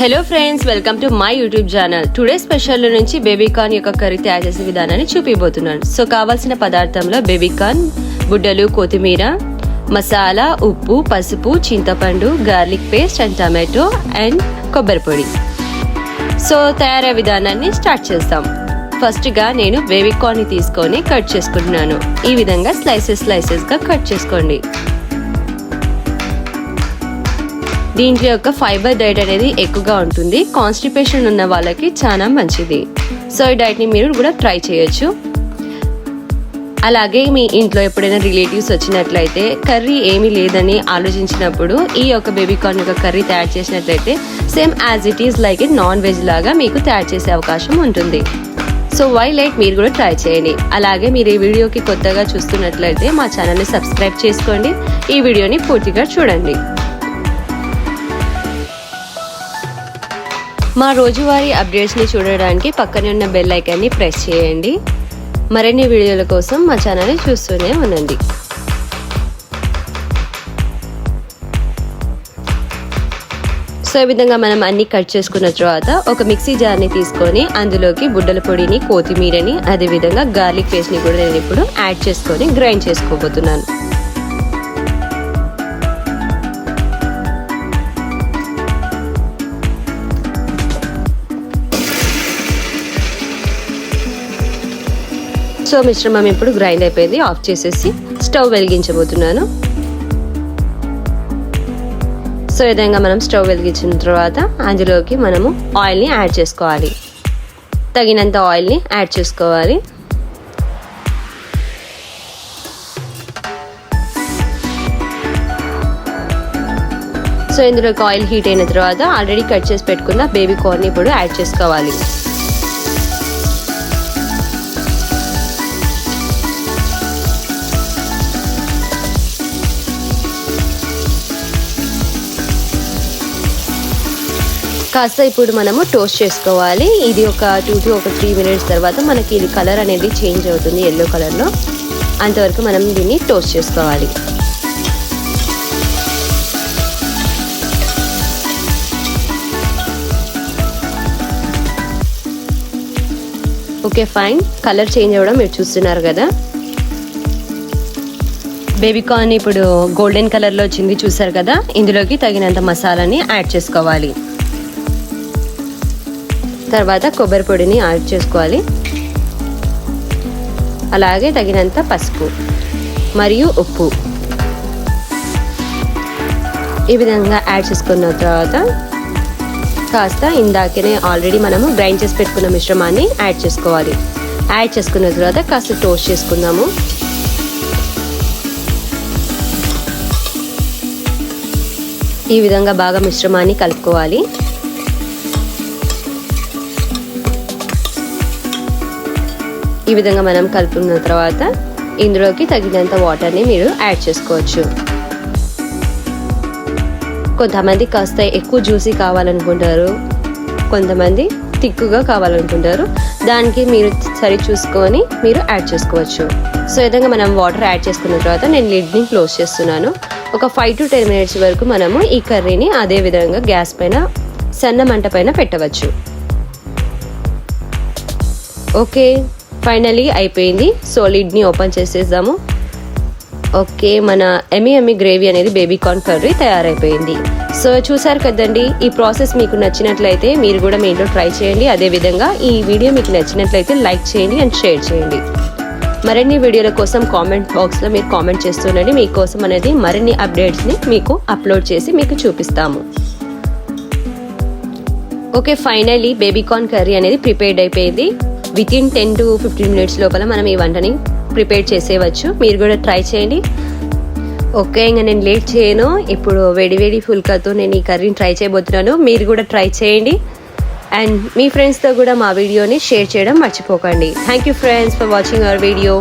Hello friends, welcome to my YouTube channel. Today special నుంచి baby corn యొక్క curry తయారు చేసే విధానాన్ని చూపిపోతున్నాను. సో కావాల్సిన పదార్థంలో బేబీకార్న్, బుడ్డలు, కొత్తిమీర, మసాలా, ఉప్పు, పసుపు, చింతపండు, garlic paste and tomato and కొబ్బరి పొడి. సో తయారయ్యే విధానాన్ని స్టార్ట్ చేస్తాం. ఫస్ట్గా నేను బేబీకార్న్ని తీసుకొని కట్ చేసుకుంటున్నాను. ఈ విధంగా స్లైసెస్గా కట్ చేసుకోండి. దీంట్లో యొక్క ఫైబర్ డైట్ అనేది ఎక్కువగా ఉంటుంది. కాన్స్టిపేషన్ ఉన్న వాళ్ళకి చాలా మంచిది. సో ఈ డైట్ని మీరు కూడా ట్రై చేయొచ్చు. అలాగే మీ ఇంట్లో ఎప్పుడైనా రిలేటివ్స్ వచ్చినట్లయితే కర్రీ ఏమీ లేదని ఆలోచించినప్పుడు ఈ యొక్క బేబీకార్న్ యొక్క కర్రీ తయారు చేసినట్లయితే same as it is like A non veg లాగా మీకు తయారు చేసే అవకాశం ఉంటుంది. సో వై లైట్ మీరు కూడా ట్రై చేయండి. అలాగే మీరు ఈ వీడియోకి కొత్తగా చూస్తున్నట్లయితే మా ఛానల్ని సబ్స్క్రైబ్ చేసుకోండి. ఈ వీడియోని పూర్తిగా చూడండి. మా రోజువారీ అప్డేట్స్ని చూడడానికి పక్కనే ఉన్న బెల్ ఐకాన్ని ప్రెస్ చేయండి. మరిన్ని వీడియోల కోసం మా ఛానల్ని చూస్తూనే ఉండండి. సో ఈ విధంగా మనం అన్ని కట్ చేసుకున్న తర్వాత ఒక మిక్సీ జార్ని తీసుకొని అందులోకి బుడ్డల పొడిని, కొత్తిమీరని, అదేవిధంగా గార్లిక్ పేస్ట్ని కూడా నేను ఇప్పుడు యాడ్ చేసుకొని గ్రైండ్ చేసుకోబోతున్నాను. సో మిశ్రమం ఇప్పుడు గ్రైండ్ అయిపోయింది. ఆఫ్ చేసేసి స్టవ్ వెలిగించబోతున్నాను. సో ఈ విధంగా మనం స్టవ్ వెలిగించిన తర్వాత అందులోకి మనము ఆయిల్ని యాడ్ చేసుకోవాలి. తగినంత ఆయిల్ని యాడ్ చేసుకోవాలి. సో ఇందులోకి ఆయిల్ హీట్ అయిన తర్వాత ఆల్రెడీ కట్ చేసి పెట్టుకున్న బేబీకార్న్ ఇప్పుడు యాడ్ చేసుకోవాలి. కాస్త ఇప్పుడు మనము టోస్ట్ చేసుకోవాలి. ఇది ఒక 2 to 3 minutes తర్వాత మనకి ఇది కలర్ అనేది చేంజ్ అవుతుంది, ఎల్లో కలర్లో. అంతవరకు మనం దీన్ని టోస్ట్ చేసుకోవాలి. ఓకే ఫైన్, కలర్ చేంజ్ అవ్వడం మీరు చూస్తున్నారు కదా. బేబీకార్న్ ఇప్పుడు గోల్డెన్ కలర్లో వచ్చింది, చూసారు కదా. ఇందులోకి తగినంత మసాలాని యాడ్ చేసుకోవాలి. తర్వాత కొబ్బరి పొడిని యాడ్ చేసుకోవాలి. అలాగే తగినంత పసుపు మరియు ఉప్పు ఈ విధంగా యాడ్ చేసుకున్న తర్వాత కాస్త ఇందాకనే ఆల్రెడీ మనము గ్రైండ్ చేసి పెట్టుకున్న మిశ్రమాన్ని యాడ్ చేసుకోవాలి. యాడ్ చేసుకున్న తర్వాత కాస్త టోస్ట్ చేసుకుందాము. ఈ విధంగా బాగా మిశ్రమాన్ని కలుపుకోవాలి. ఈ విధంగా మనం కలుపుకున్న తర్వాత ఇందులోకి తగినంత వాటర్ని మీరు యాడ్ చేసుకోవచ్చు. కొంతమంది కాస్త ఎక్కువ జ్యూసీ కావాలనుకుంటారు, కొంతమంది థిక్గా కావాలనుకుంటారు. దానికి మీరు సరి చూసుకొని మీరు యాడ్ చేసుకోవచ్చు. సో ఈ విధంగా మనం వాటర్ యాడ్ చేసుకున్న తర్వాత నేను లిడ్ని క్లోజ్ చేస్తున్నాను. ఒక 5 to 10 minutes వరకు మనము ఈ కర్రీని అదే విధంగా గ్యాస్ పైన సన్న మంట పైన పెట్టవచ్చు. ఓకే ఫైనలీ అయిపోయింది. సో లిడ్ని ఓపెన్ చేసేద్దాము. ఓకే, మన ఎమ్మి గ్రేవీ అనేది బేబీకార్న్ కర్రీ తయారైపోయింది. సో చూసారు కదండి. ఈ ప్రాసెస్ మీకు నచ్చినట్లయితే మీరు కూడా మీ ఇంట్లో ట్రై చేయండి. అదేవిధంగా ఈ వీడియో మీకు నచ్చినట్లయితే లైక్ చేయండి అండ్ షేర్ చేయండి. మరిన్ని వీడియోల కోసం కామెంట్ బాక్స్లో మీరు కామెంట్ చేస్తుండండి. మీకోసం అనేది మరిన్ని అప్డేట్స్ని మీకు అప్లోడ్ చేసి మీకు చూపిస్తాము. ఓకే ఫైనలీ బేబీకార్న్ కర్రీ అనేది ప్రిపేర్డ్ అయిపోయింది. వితిన్ 10 to 15 minutes లోపల మనం ఈ వంటని ప్రిపేర్ చేసేయవచ్చు. మీరు కూడా ట్రై చేయండి. ఓకే, ఇంకా నేను లేట్ చేయను. ఇప్పుడు వేడి ఫుల్కాతో నేను ఈ కర్రీని ట్రై చేయబోతున్నాను. మీరు కూడా ట్రై చేయండి అండ్ మీ ఫ్రెండ్స్తో కూడా మా వీడియోని షేర్ చేయడం మర్చిపోకండి. Thank you friends for watching our video.